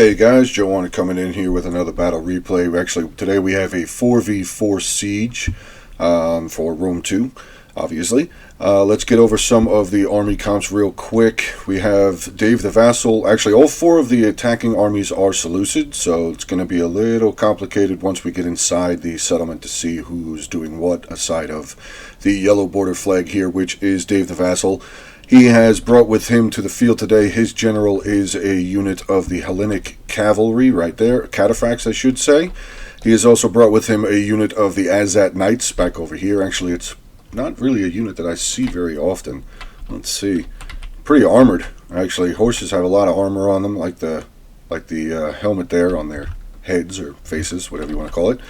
Hey guys, Joe Warner coming in here with another battle replay. Actually, today we have a 4v4 siege for Rome 2, obviously. Let's get over some of the army comps real quick. We have Dave the Vassal. Actually, all four of the attacking armies are Selucid, so it's going to be a little complicated once we get inside the settlement to see who's doing what, aside of the yellow border flag here, which is Dave the Vassal. He has brought with him to the field today. His general is a unit of the Hellenic cavalry, right there, cataphracts I should say. He has also brought with him a unit of the Azat Knights, back over here. Actually, it's not really a unit that I see very often. Let's see. Pretty armored. Actually, horses have a lot of armor on them, like the helmet there on their heads or faces, whatever you want to call it.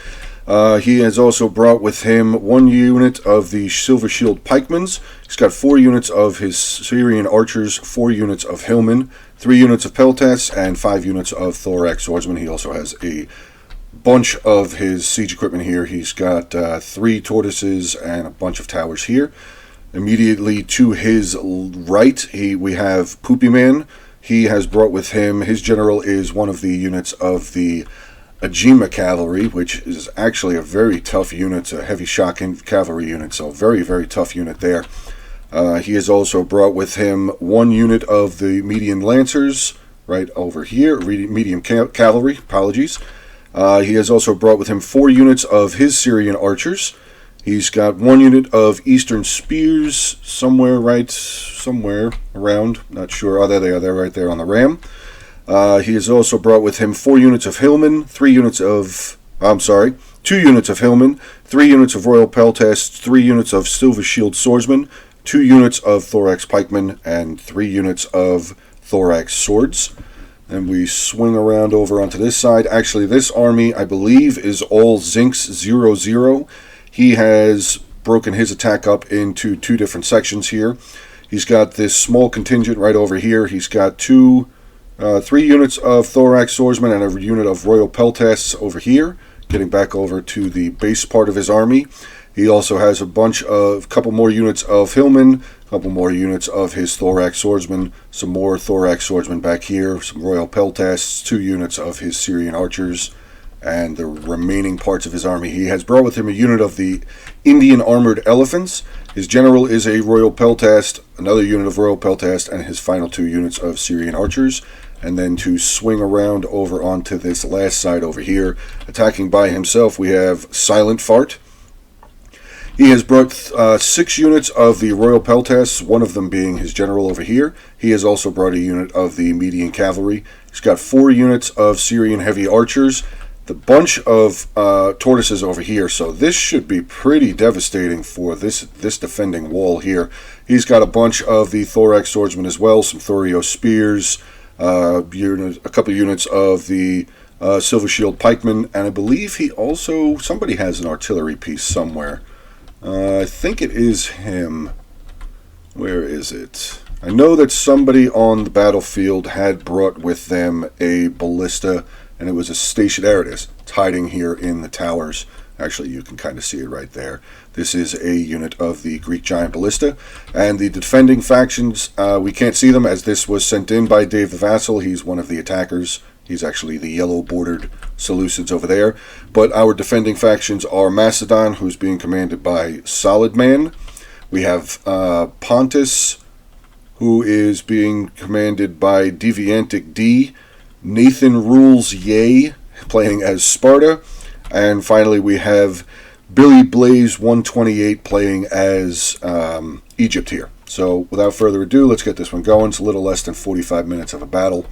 He has also brought with him one unit of the Silver Shield Pikemans. He's got 4 units of his Syrian archers, 4 units of hillmen, 3 units of peltasts, and 5 units of thorax swordsmen. He also has a bunch of his siege equipment here. He's got 3 tortoises and a bunch of towers here. Immediately to his right, we have Poopy Man. He has brought with him, his general is one of the units of the Ajima cavalry, which is actually a very tough unit. It's a heavy shock cavalry unit, so very, very tough unit there. He has also brought with him 1 unit of the median lancers, right over here, medium cavalry, apologies. He has also brought with him 4 units of his Syrian archers. He's got 1 unit of Eastern spears, somewhere around, not sure. Oh, there they are, they're right there on the ram. He has also brought with him 4 units of hillmen, 2 units of hillmen, 3 units of royal peltasts, 3 units of silver shield swordsmen, 2 units of thorax pikemen, and 3 units of thorax swords. And we swing around over onto this side. Actually, this army, I believe, is all Zinx 00. He has broken his attack up into 2 different sections here. He's got this small contingent right over here. He's got 3 units of thorax swordsmen and a unit of royal peltasts over here, getting back over to the base part of his army. He also has a couple more units of hillmen, a couple more units of his thorax swordsmen, some more thorax swordsmen back here, some royal peltasts, 2 units of his Syrian archers, and the remaining parts of his army. He has brought with him a unit of the Indian armored elephants. His general is a royal peltast, another unit of royal peltast, and his final 2 units of Syrian archers. And then to swing around over onto this last side over here, attacking by himself, we have Silent Fart. He has brought 6 units of the royal peltasts, one of them being his general over here. He has also brought a unit of the median cavalry. He's got 4 units of Syrian heavy archers, the bunch of tortoises over here, so this should be pretty devastating for this defending wall here. He's got a bunch of the thorax swordsmen as well, some Thorio spears, a couple units of the silver shield pikemen, and I believe somebody has an artillery piece somewhere. I think it is him. Where is it? I know that somebody on the battlefield had brought with them a ballista, and it was a station. There it is. It's hiding here in the towers. Actually, you can kind of see it right there. This is a unit of the Greek Giant Ballista. And the defending factions, we can't see them as this was sent in by Dave the Vassal. He's one of the attackers. He's actually the yellow-bordered Seleucids over there. But our defending factions are Macedon, who's being commanded by Solid Man. We have Pontus, who is being commanded by Deviantic D. Nathan Rules Yay, playing as Sparta. And finally, we have Billy Blaze 128 playing as Egypt here. So without further ado, let's get this one going. It's a little less than 45 minutes of a battle.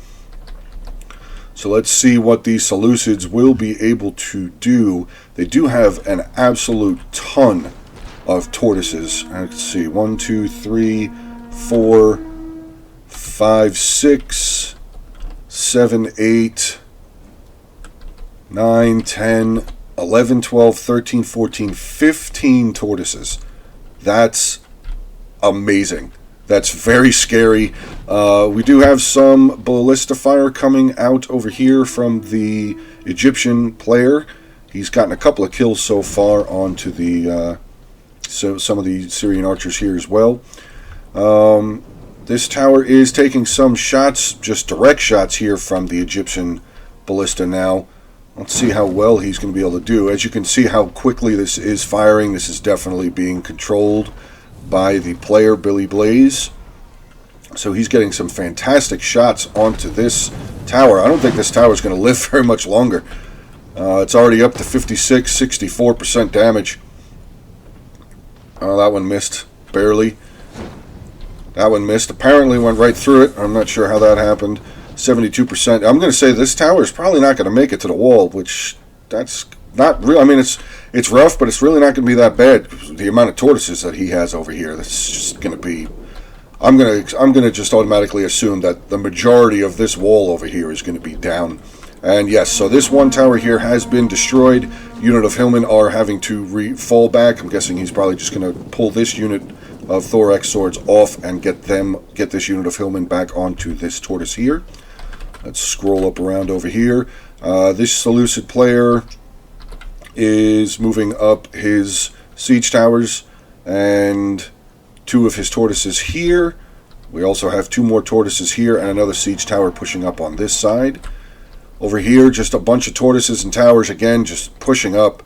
So let's see what these Seleucids will be able to do. They do have an absolute ton of tortoises. Let's see, 1, 2, 3, 4, 5, 6, 7, 8, 9, 10, 11, 12, 13, 14, 15 tortoises. That's amazing. That's very scary. We do have some ballista fire coming out over here from the Egyptian player. He's gotten a couple of kills so far onto the some of the Syrian archers here as well. This tower is taking some shots, just direct shots here from the Egyptian ballista now. Let's see how well he's going to be able to do. As you can see how quickly this is firing, this is definitely being controlled by the player, Billy Blaze. So he's getting some fantastic shots onto this tower. I don't think this tower is going to live very much longer. It's already up to 56, 64% damage. Oh, that one missed. Barely. That one missed. Apparently went right through it. I'm not sure how that happened. 72%. I'm going to say this tower is probably not going to make it to the wall, which that's not real. I mean, it's rough, but it's really not going to be that bad. The amount of tortoises that he has over here, that's just going to be... I'm gonna just automatically assume that the majority of this wall over here is going to be down. And yes, so this one tower here has been destroyed. Unit of Hillmen are having to fall back. I'm guessing he's probably just going to pull this unit of Thorax swords off and get this unit of Hillmen back onto this tortoise here. Let's scroll up around over here. This Selucid player is moving up his siege towers and 2 of his tortoises here. We also have 2 more tortoises here and another siege tower pushing up on this side. Over here, just a bunch of tortoises and towers again, just pushing up.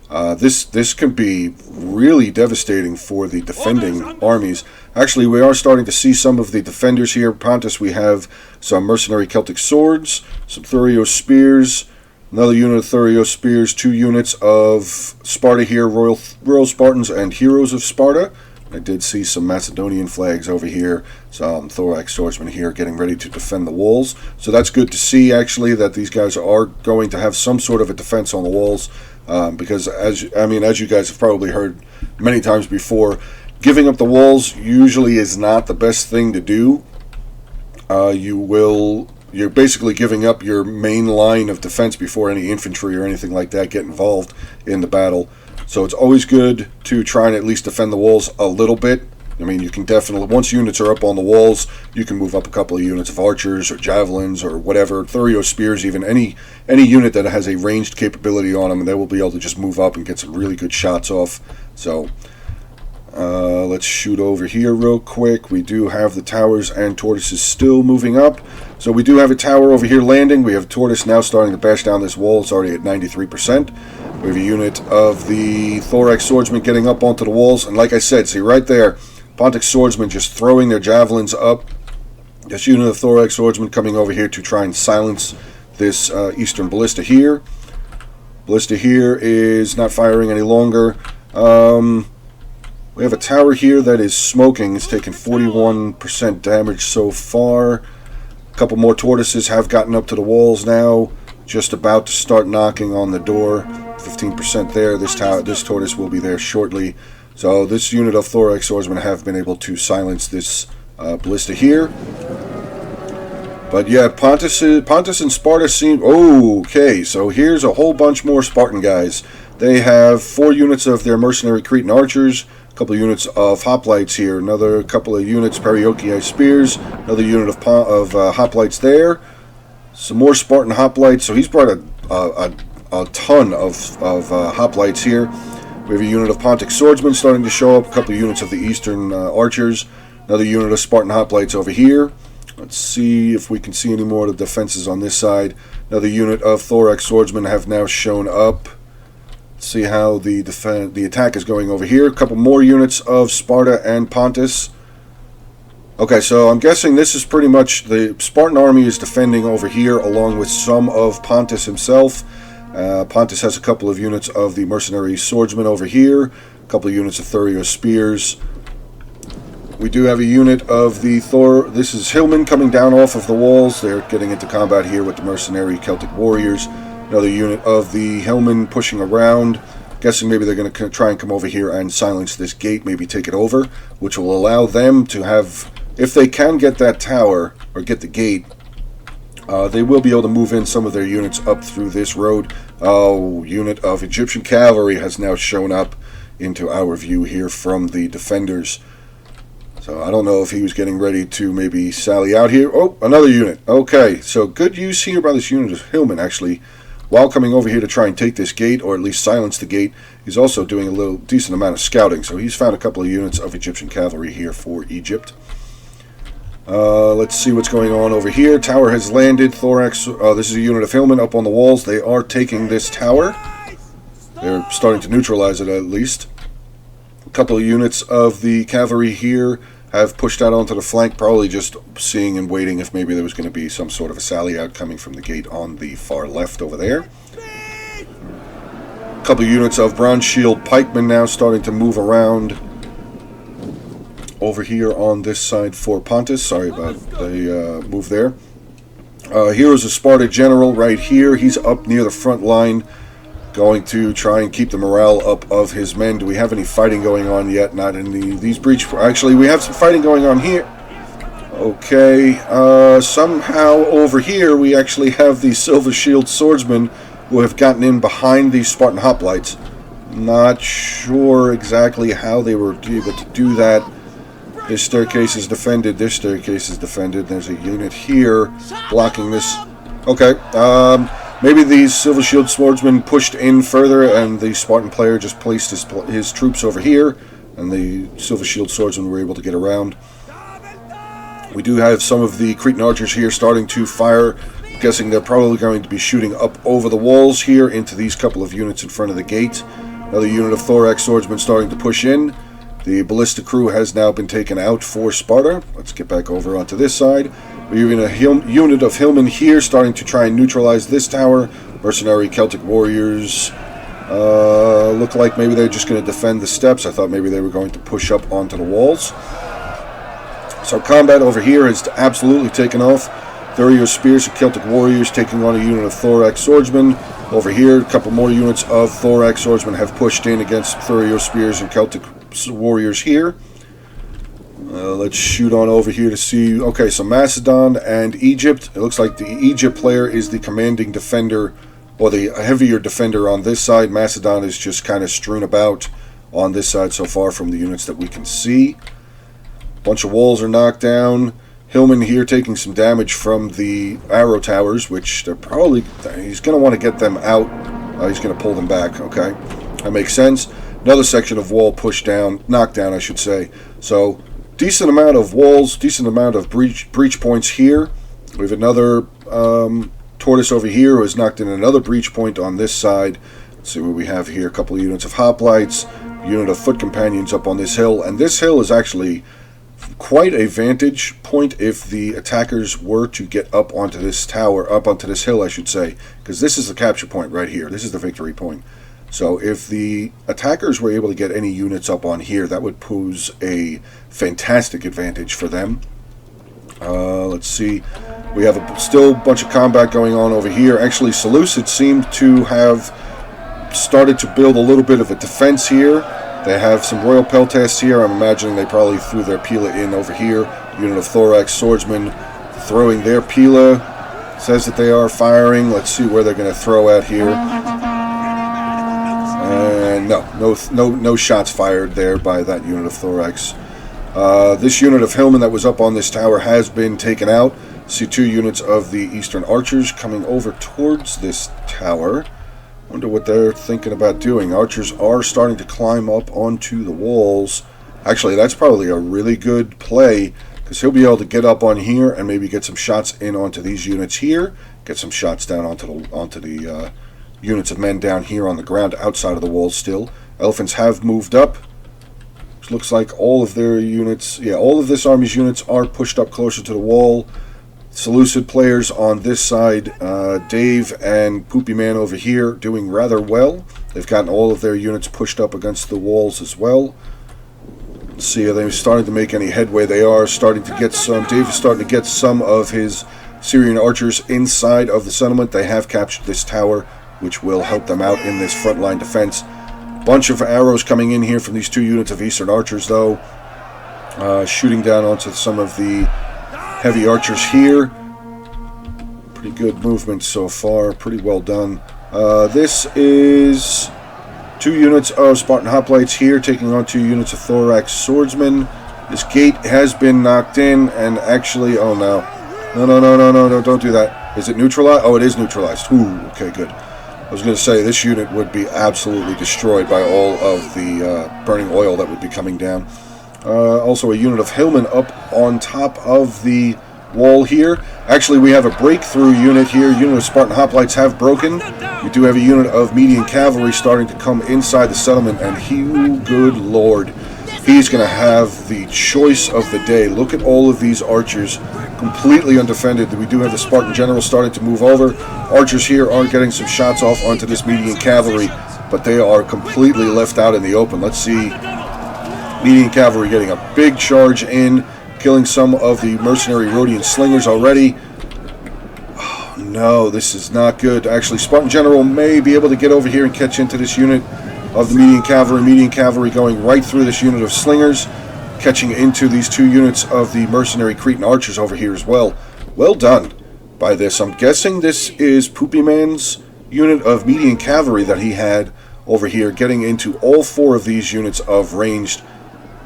This can be really devastating for the defending armies. Actually, we are starting to see some of the defenders here. Pontus, we have some mercenary Celtic swords, some Thurio spears, another unit of Thurio spears, 2 units of Sparta here, Royal Spartans and Heroes of Sparta. I did see some Macedonian flags over here, some Thorax swordsmen here getting ready to defend the walls. So that's good to see, actually, that these guys are going to have some sort of a defense on the walls. Because, as you guys have probably heard many times before, giving up the walls usually is not the best thing to do. You're basically giving up your main line of defense before any infantry or anything like that get involved in the battle. So it's always good to try and at least defend the walls a little bit. I mean, you can definitely, once units are up on the walls, you can move up a couple of units of archers or javelins or whatever, Thurio spears, even any unit that has a ranged capability on them, and they will be able to just move up and get some really good shots off. So let's shoot over here real quick. We do have the towers and tortoises still moving up. So we do have a tower over here landing. We have a tortoise now starting to bash down this wall. It's already at 93%. We have a unit of the Thorax swordsmen getting up onto the walls. And like I said, see right there, Pontic swordsmen just throwing their javelins up. This unit of Thorax swordsmen coming over here to try and silence this eastern ballista here. Ballista here is not firing any longer. We have a tower here that is smoking. It's taken 41% damage so far. A couple more tortoises have gotten up to the walls now. Just about to start knocking on the door. 15% there. This tortoise will be there shortly. So this unit of Thorax swordsmen have been able to silence this ballista here. But yeah, Pontus and Sparta seem... Oh, okay, so here's a whole bunch more Spartan guys. They have 4 units of their mercenary Cretan archers, a couple of units of hoplites here, another couple of units Perioci spears, another unit of hoplites there, some more Spartan hoplites. So he's brought a ton of hoplites here. We have a unit of Pontic swordsmen starting to show up, a couple of units of the eastern archers, another unit of Spartan hoplites over here. Let's see if we can see any more of the defenses on this side. Another unit of Thorax swordsmen have now shown up. Let's see how the attack is going over here. A couple more units of Sparta and Pontus. Okay, so I'm guessing this is pretty much the Spartan army is defending over here along with some of Pontus himself. Pontus has a couple of units of the mercenary swordsmen over here, a couple of units of Thurio spears. We do have a unit of the this is Hillmen coming down off of the walls. They're getting into combat here with the mercenary Celtic warriors. Another unit of the Hillmen pushing around. Guessing maybe they're going to try and come over here and silence this gate, maybe take it over, which will allow them to have, if they can get that tower or get the gate, they will be able to move in some of their units up through this road. Oh, unit of Egyptian cavalry has now shown up into our view here from the defenders. So I don't know if he was getting ready to maybe sally out here. Oh, another unit. Okay, so good use here by this unit of Hillmen, actually. While coming over here to try and take this gate, or at least silence the gate, he's also doing a little decent amount of scouting. So he's found a couple of units of Egyptian cavalry here for Egypt. Let's see what's going on over here. Tower has landed. Thorax, this is a unit of Hillmen up on the walls. They are taking this tower. They're starting to neutralize it at least. A couple of units of the cavalry here have pushed out onto the flank, probably just seeing and waiting if maybe there was going to be some sort of a sally out coming from the gate on the far left over there. A couple of units of Bronze Shield pikemen now starting to move around over here on this side for Pontus. Sorry about the move there. Here's a Sparta general right here. He's up near the front line, going to try and keep the morale up of his men. Do we have any fighting going on yet? Not in these breach. Actually, we have some fighting going on here. Okay. Somehow over here we actually have the Silver Shield swordsmen who have gotten in behind these Spartan hoplites. Not sure exactly how they were able to do that. This staircase is defended. This staircase is defended. There's a unit here blocking this. Okay. Maybe these Silver Shield swordsmen pushed in further, and the Spartan player just placed his troops over here, and the Silver Shield swordsmen were able to get around. We do have some of the Cretan archers here starting to fire. I'm guessing they're probably going to be shooting up over the walls here into these couple of units in front of the gate. Another unit of Thorax swordsmen starting to push in. The ballista crew has now been taken out for Sparta. Let's get back over onto this side. We're in a unit of Hillmen here starting to try and neutralize this tower. Mercenary Celtic warriors look like maybe they're just going to defend the steps. I thought maybe they were going to push up onto the walls. So combat over here has absolutely taken off. Thurio spears of Celtic warriors taking on a unit of Thorax swordsmen. Over here, a couple more units of Thorax swordsmen have pushed in against Thurio spears and Celtic warriors here. Let's shoot on over here to see. Okay, so Macedon and Egypt. It looks like the Egypt player is the commanding defender, or the heavier defender on this side. Macedon is just kind of strewn about on this side so far from the units that we can see. Bunch of walls are knocked down. Hillman here taking some damage from the arrow towers, which they're probably, he's going to want to get them out. He's going to pull them back. Okay, that makes sense. Another section of wall pushed down, knocked down, I should say. So decent amount of walls, decent amount of breach points here. We have another tortoise over here who has knocked in another breach point on this side. Let's see what we have here. A couple of units of hoplites, a unit of foot companions up on this hill, and this hill is actually quite a vantage point if the attackers were to get up onto this tower, up onto this hill, I should say, because this is the capture point right here. This is the victory point. So if the attackers were able to get any units up on here, that would pose a fantastic advantage for them. Let's see. We have still a bunch of combat going on over here. Actually, Selucid seemed to have started to build a little bit of a defense here. They have some Royal Peltasts here. I'm imagining they probably threw their Pila in over here. Unit of Thorax swordsmen throwing their Pila. Says that they are firing. Let's see where they're going to throw at here. And no shots fired there by that unit of Thorax. This unit of Hillmen that was up on this tower has been taken out. See two units of the Eastern Archers coming over towards this tower. Wonder what they're thinking about doing. Archers are starting to climb up onto the walls. Actually, that's probably a really good play, because he'll be able to get up on here and maybe get some shots in onto these units here. Get some shots down onto the units of men down here on the ground outside of the walls still. Elephants have moved up. Which looks like all of their units, yeah, all of this army's units are pushed up closer to the wall. Selucid players on this side, Dave and Poopy Man over here, doing rather well. They've gotten all of their units pushed up against the walls as well. Let's see, are they starting to make any headway? They are starting to get some. Dave is starting to get some of his Syrian archers inside of the settlement. They have captured this tower, which will help them out in this frontline defense. Bunch of arrows coming in here from these two units of Eastern archers, though. Shooting down onto some of the heavy archers here. Pretty good movement so far. Pretty well done. This is two units of Spartan hoplites here taking on two units of Thorax swordsmen. This gate has been knocked in, and actually, oh no. No, don't do that. Is it neutralized? Oh, it is neutralized. Ooh, okay, good. I was going to say, this unit would be absolutely destroyed by all of the burning oil that would be coming down. Also a unit of Hillmen up on top of the wall here. Actually, we have a breakthrough unit here. Unit of Spartan hoplites have broken. We do have a unit of median cavalry starting to come inside the settlement, and good lord, he's going to have the choice of the day. Look at all of these archers completely undefended. We do have the Spartan general starting to move over. Archers here are getting some shots off onto this median cavalry, but they are completely left out in the open. Let's see. Median cavalry getting a big charge in, killing some of the mercenary Rhodian slingers already. Oh, no, this is not good. Actually, Spartan general may be able to get over here and catch into this unit of the median cavalry. Median cavalry going right through this unit of slingers, catching into these two units of the mercenary Cretan archers over here as well. Well done by this. I'm guessing this is Poopy Man's unit of median cavalry that he had over here, getting into all four of these units of ranged.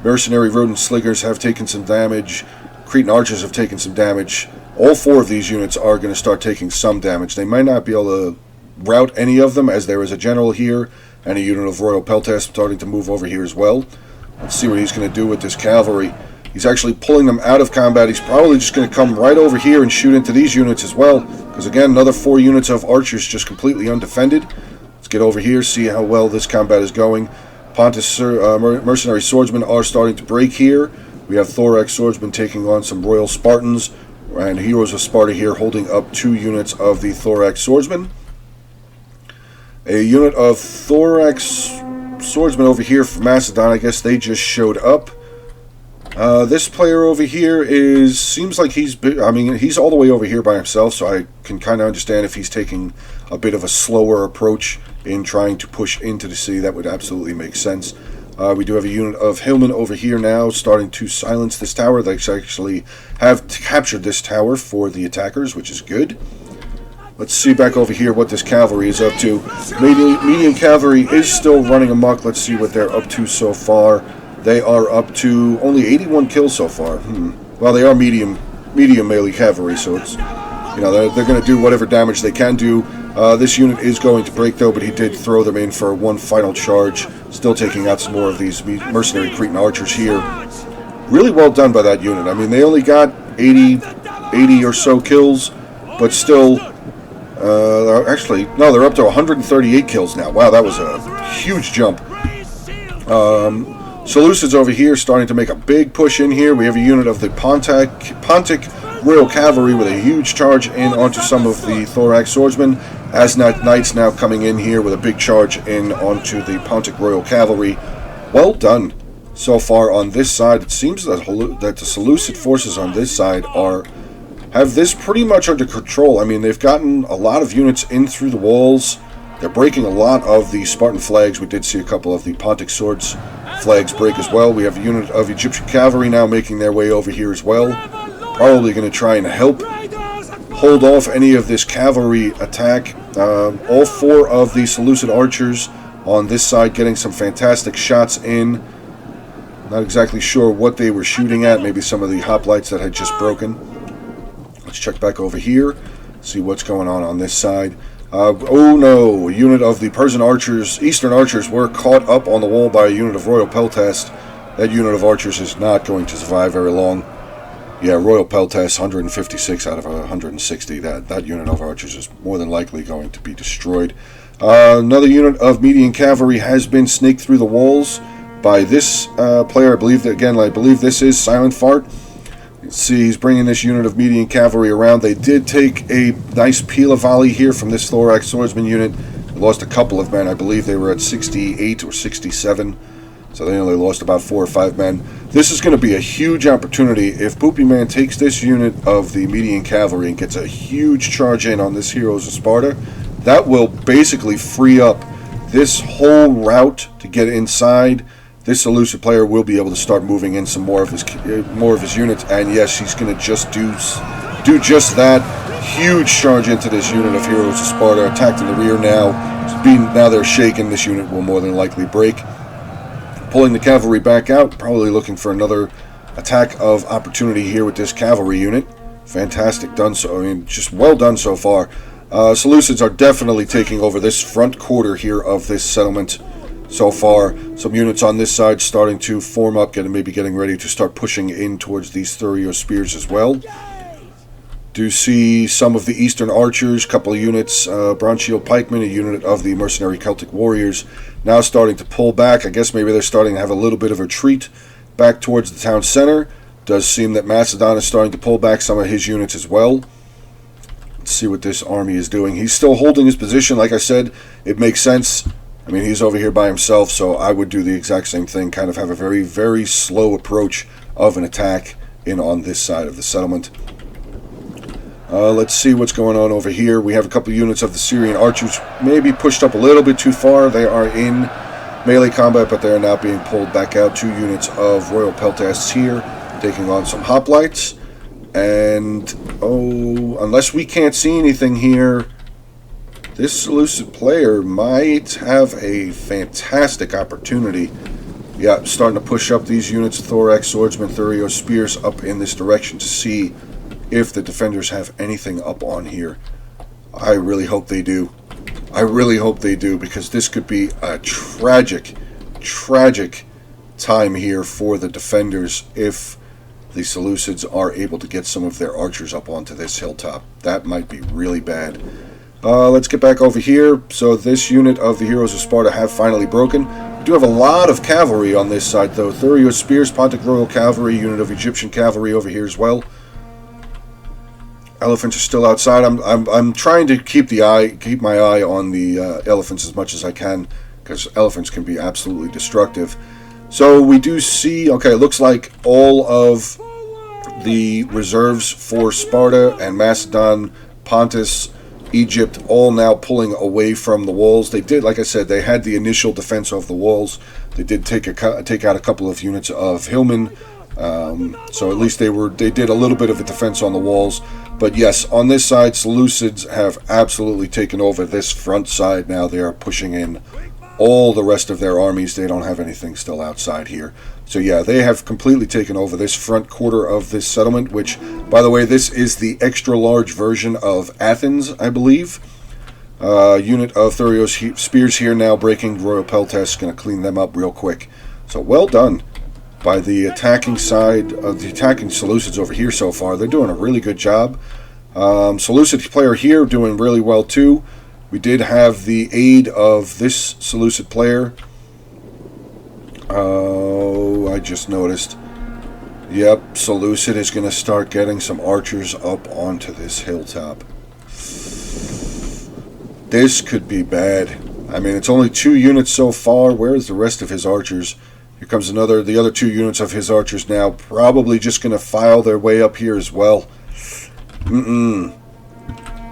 Mercenary Rodent Slingers have taken some damage. Cretan archers have taken some damage. All four of these units are going to start taking some damage. They might not be able to rout any of them, as there is a general here and a unit of Royal Peltas starting to move over here as well. Let's see what he's going to do with this cavalry. He's actually pulling them out of combat. He's probably just going to come right over here and shoot into these units as well, because again, another 4 units of archers just completely undefended. Let's get over here, see how well this combat is going. Pontus mercenary swordsmen are starting to break here. We have Thorax swordsmen taking on some Royal Spartans, and Heroes of Sparta here holding up 2 units of the Thorax swordsmen. A unit of Thorax swordsmen over here from Macedon, I guess they just showed up. This player over here seems like he's all the way over here by himself, so I can kind of understand if he's taking a bit of a slower approach in trying to push into the city. That would absolutely make sense. We do have a unit of Hillmen over here now starting to silence this tower. They actually have captured this tower for the attackers, which is good. Let's see back over here what this cavalry is up to. Median cavalry is still running amok. Let's see what they're up to so far. They are up to only 81 kills so far. Well, they are medium melee cavalry, so it's, you know, they're going to do whatever damage they can do. This unit is going to break though, but he did throw them in for one final charge, still taking out some more of these mercenary Cretan archers here. Really well done by that unit. I mean, they only got 80 or so kills, but still, actually, no, they're up to 138 kills now. Wow, that was a huge jump. Selucid's over here starting to make a big push in here. We have a unit of the Pontic Royal Cavalry with a huge charge in onto some of the Thorax swordsmen. Asnat Knights now coming in here with a big charge in onto the Pontic Royal Cavalry. Well done so far on this side. It seems that the Selucid forces on this side have this pretty much under control. I mean, they've gotten a lot of units in through the walls. They're breaking a lot of the Spartan flags. We did see a couple of the Pontic swords flags break as well. We have a unit of Egyptian cavalry now making their way over here as well. Probably going to try and help hold off any of this cavalry attack. All 4 of the Selucid archers on this side getting some fantastic shots in. Not exactly sure what they were shooting at. Maybe some of the hoplites that had just broken. Let's check back over here, see what's going on this side. Oh no, a unit of the Persian archers, Eastern archers, were caught up on the wall by a unit of Royal Peltas. That unit of archers is not going to survive very long. Yeah, Royal Peltas, 156 out of 160. That unit of archers is more than likely going to be destroyed. Another unit of median cavalry has been snaked through the walls by this player. I believe this is Silent Fart. See, he's bringing this unit of median cavalry around. They did take a nice Pila volley here from this Thorax swordsman unit. They lost a couple of men. I believe they were at 68 or 67. So they only lost about 4 or 5 men. This is going to be a huge opportunity if Poopy Man takes this unit of the median cavalry and gets a huge charge in on this Heroes of Sparta. That will basically free up this whole route to get inside. This Selucid player will be able to start moving in some more of his units, and yes, he's going to just do just that. Huge charge into this unit of Heroes of Sparta, attacked in the rear now. Now they're shaken. This unit will more than likely break. Pulling the cavalry back out, probably looking for another attack of opportunity here with this cavalry unit. Fantastic done so. I mean, just well done so far. Selucids are definitely taking over this front quarter here of this settlement. so far. Some units on this side starting to form up, maybe getting ready to start pushing in towards these Thurio spears as well. Do see some of the Eastern Archers, couple of units, Bronze Shield Pikemen, a unit of the Mercenary Celtic Warriors, now starting to pull back. I guess maybe they're starting to have a little bit of a retreat back towards the town center. Does seem that Macedon is starting to pull back some of his units as well. Let's see what this army is doing. He's still holding his position. Like I said, it makes sense. I mean, he's over here by himself, so I would do the exact same thing, kind of have a very, very slow approach of an attack in on this side of the settlement. Let's see what's going on over here. We have a couple units of the Syrian archers, maybe pushed up a little bit too far. They are in melee combat, but they are now being pulled back out. 2 units of Royal Peltasts here, taking on some hoplites. And, oh, unless we can't see anything here, this Selucid player might have a fantastic opportunity. Yeah, starting to push up these units of Thorax, Swordsman, Thurio, Spears up in this direction to see if the defenders have anything up on here. I really hope they do. I really hope they do, because this could be a tragic, tragic time here for the defenders if the Seleucids are able to get some of their archers up onto this hilltop. That might be really bad. Let's get back over here. So this unit of the Heroes of Sparta have finally broken. We do have a lot of cavalry on this side, though. Thurio Spears, Pontic Royal Cavalry, unit of Egyptian cavalry over here as well. Elephants are still outside. I'm trying to keep my eye on the elephants as much as I can, because elephants can be absolutely destructive. So we do see, okay, it looks like all of the reserves for Sparta and Macedon, Pontus, Egypt, all now pulling away from the walls. They did, like I said, they had the initial defense of the walls. They did take out a couple of units of hillmen. So at least they did a little bit of a defense on the walls. But yes, on this side, Seleucids have absolutely taken over this front side now. They are pushing in all the rest of their armies. They don't have anything still outside here. So yeah, they have completely taken over this front quarter of this settlement, which, by the way, this is the extra large version of Athens, I believe. Unit of Thurio Spears here now breaking. Royal Peltasts, going to clean them up real quick. So well done by the attacking side of the attacking Seleucids over here so far. They're doing a really good job. Seleucid player here doing really well too. We did have the aid of this Seleucid player. Oh, I just noticed. Yep, Seleucid is going to start getting some archers up onto this hilltop. This could be bad. I mean, it's only 2 units so far. Where's the rest of his archers? Here comes the other 2 units of his archers now, probably just going to file their way up here as well.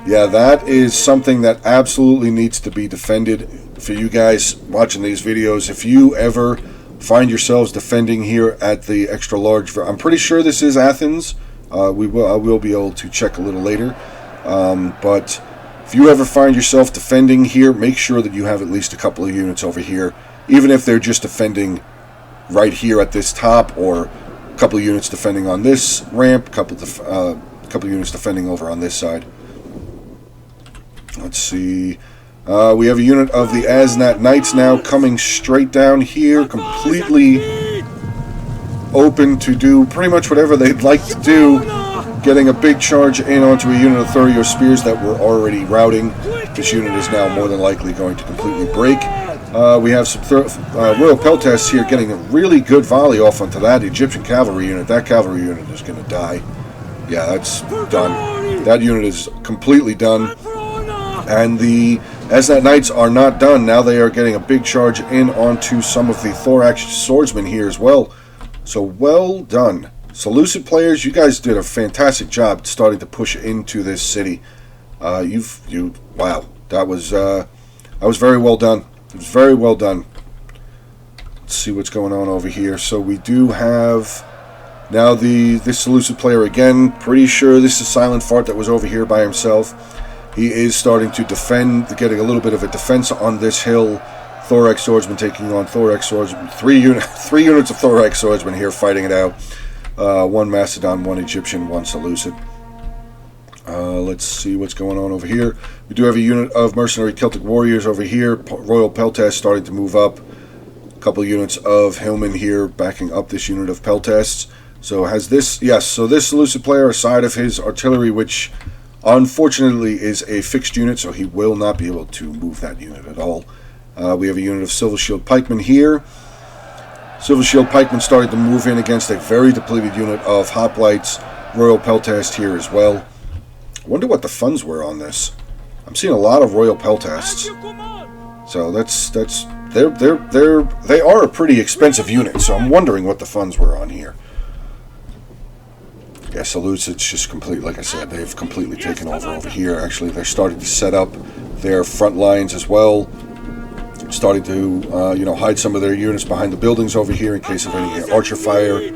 Yeah, that is something that absolutely needs to be defended. For you guys watching these videos, if you ever find yourselves defending here at the extra large, I'm pretty sure this is Athens. I will be able to check a little later. But if you ever find yourself defending here, make sure that you have at least a couple of units over here, even if they're just defending right here at this top, or a couple of units defending on this ramp, a couple of units defending over on this side. Let's see. We have a unit of the Asnat Knights now coming straight down here, completely open to do pretty much whatever they'd like to do, getting a big charge in onto a unit of Thurio Spears that were already routing. This unit is now more than likely going to completely break. We have some Royal Peltasts here getting a really good volley off onto that Egyptian cavalry unit. That cavalry unit is going to die. Yeah, that's done. That unit is completely done. And the Asnat Knights are not done. Now they are getting a big charge in onto some of the Thorax swordsmen here as well. So well done. Seleucid players, you guys did a fantastic job starting to push into this city. Wow, that was very well done. It was very well done. Let's see what's going on over here. So we do have now this Seleucid player again. Pretty sure this is Silent Fart that was over here by himself. He is starting to defend, getting a little bit of a defense on this hill. Thorax swordsman taking on Thorax swordsman. 3 units of Thorax swordsmen here fighting it out. 1 Macedon, 1 Egyptian, 1 Seleucid. Let's see what's going on over here. We do have a unit of mercenary Celtic warriors over here. Royal Peltasts starting to move up. A couple units of Hillman here backing up this unit of Peltasts. So has this, yes, so this Selucid player aside of his artillery, which unfortunately is a fixed unit, so he will not be able to move that unit at all. We have a unit of Silver Shield Pikemen here. Silver Shield Pikemen started to move in against a very depleted unit of Hoplites. Royal Peltast here as well. I wonder what the funds were on this. I'm seeing a lot of Royal Peltasts. So they are a pretty expensive unit, so I'm wondering what the funds were on here. Yeah, Selucid's just complete, like I said, they've completely taken over here. Actually, they're starting to set up their front lines as well. Starting to, hide some of their units behind the buildings over here in case of any archer fire.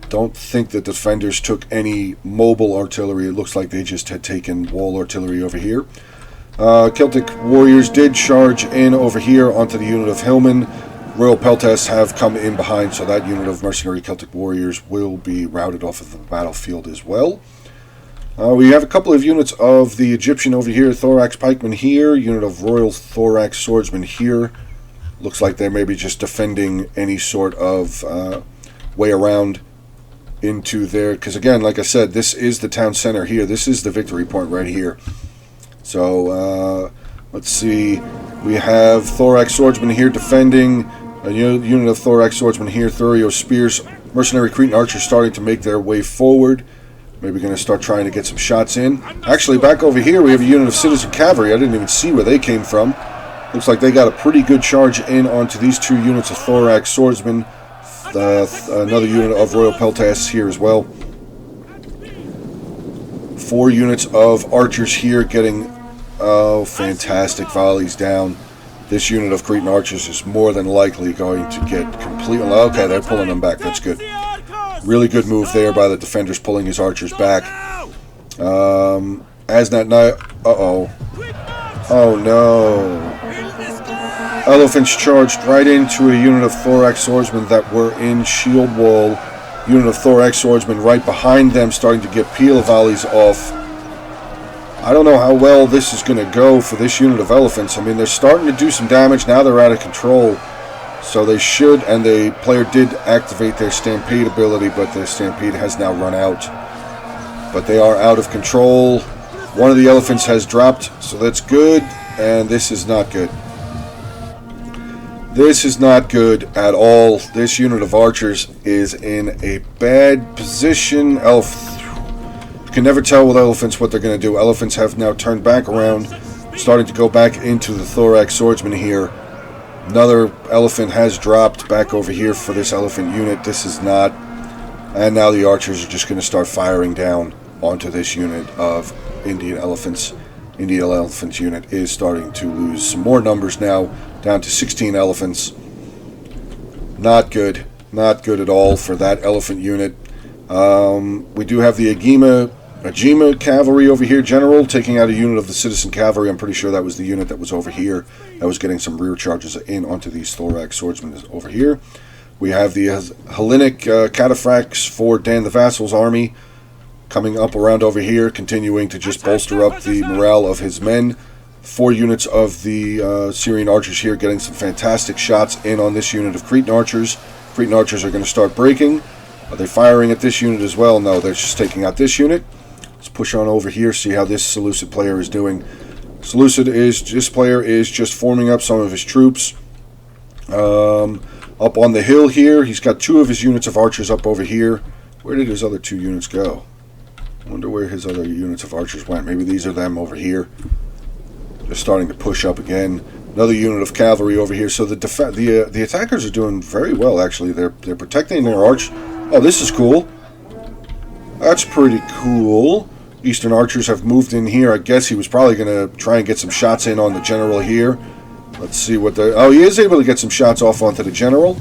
Don't think the defenders took any mobile artillery. It looks like they just had taken wall artillery over here. Celtic warriors did charge in over here onto the unit of Hillman. Royal Peltasts have come in behind, so that unit of mercenary Celtic warriors will be routed off of the battlefield as well. We have a couple of units of the Egyptian over here, Thorax Pikemen here, unit of Royal Thorax Swordsmen here. Looks like they're maybe just defending any sort of way around into there, because again, like I said, this is the town center here. This is the victory point right here. So, let's see. We have Thorax Swordsmen here defending. A unit of Thorax Swordsmen here, Thurio Spears. Mercenary Cretan Archers starting to make their way forward. Maybe going to start trying to get some shots in. Actually, back over here, we have a unit of Citizen Cavalry. I didn't even see where they came from. Looks like they got a pretty good charge in onto these two units of Thorax Swordsmen. Another unit of Royal Peltasts here as well. 4 units of archers here getting, fantastic volleys down. This unit of Cretan archers is more than likely going to get completely... Okay, they're pulling them back. That's good. Really good move there by the defenders, pulling his archers back. Asnat Knight... Uh-oh. Oh, no. Elephants charged right into a unit of Thorax Swordsmen that were in shield wall. Unit of Thorax Swordsmen right behind them, starting to get peel volleys off. I don't know how well this is going to go for this unit of elephants. I mean, they're starting to do some damage. Now they're out of control. So they should, and the player did activate their Stampede ability, but the Stampede has now run out. But they are out of control. One of the elephants has dropped, so that's good. And this is not good. This is not good at all. This unit of archers is in a bad position. You can never tell with elephants what they're going to do. Elephants have now turned back around, starting to go back into the Thorax Swordsman here. Another elephant has dropped back over here for this elephant unit. This is not... And now the archers are just going to start firing down onto this unit of Indian elephants. Indian elephants unit is starting to lose some more numbers now, down to 16 elephants. Not good. Not good at all for that elephant unit. We do have the Ajima cavalry over here, general, taking out a unit of the citizen cavalry. I'm pretty sure that was the unit that was over here that was getting some rear charges in onto these Thorax Swordsmen over here. We have the Hellenic cataphracts for Dan the Vassal's army coming up around over here, continuing to just bolster up the morale of his men. 4 units of the Syrian archers here getting some fantastic shots in on this unit of Cretan archers. Cretan archers are going to start breaking. Are they firing at this unit as well? No, they're just taking out this unit. Let's push on over here, see how this Selucid player is doing. This player is just forming up some of his troops. Up on the hill here, he's got 2 of his units of archers up over here. Where did his other 2 units go? I wonder where his other units of archers went. Maybe these are them over here. They're starting to push up again. Another unit of cavalry over here. So the attackers are doing very well, actually. They're protecting their arch. Oh, this is cool. That's pretty cool. Eastern archers have moved in here. I guess he was probably going to try and get some shots in on the general here. Let's see what the... Oh, he is able to get some shots off onto the general.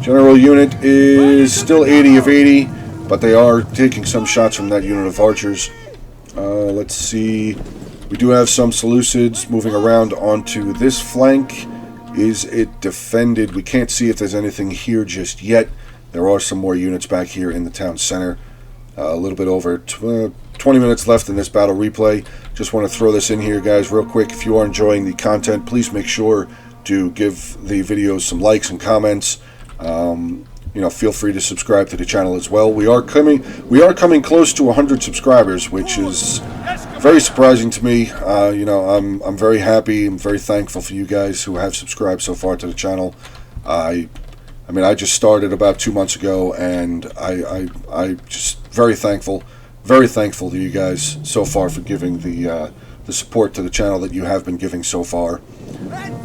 General unit is still 80 of 80, but they are taking some shots from that unit of archers. Let's see. We do have some Seleucids moving around onto this flank. Is it defended? We can't see if there's anything here just yet. There are some more units back here in the town center. A little bit over 20 minutes left in this battle replay. Just want to throw this in here, guys, real quick. If you are enjoying the content, please make sure do give the videos some likes and comments. You know, feel free to subscribe to the channel as well. We are coming close to 100 subscribers, which is very surprising to me. You know, I'm very happy. I'm very thankful for you guys who have subscribed so far to the channel. I mean, I just started about 2 months ago, and I just very thankful to you guys so far for giving the support to the channel that you have been giving so far.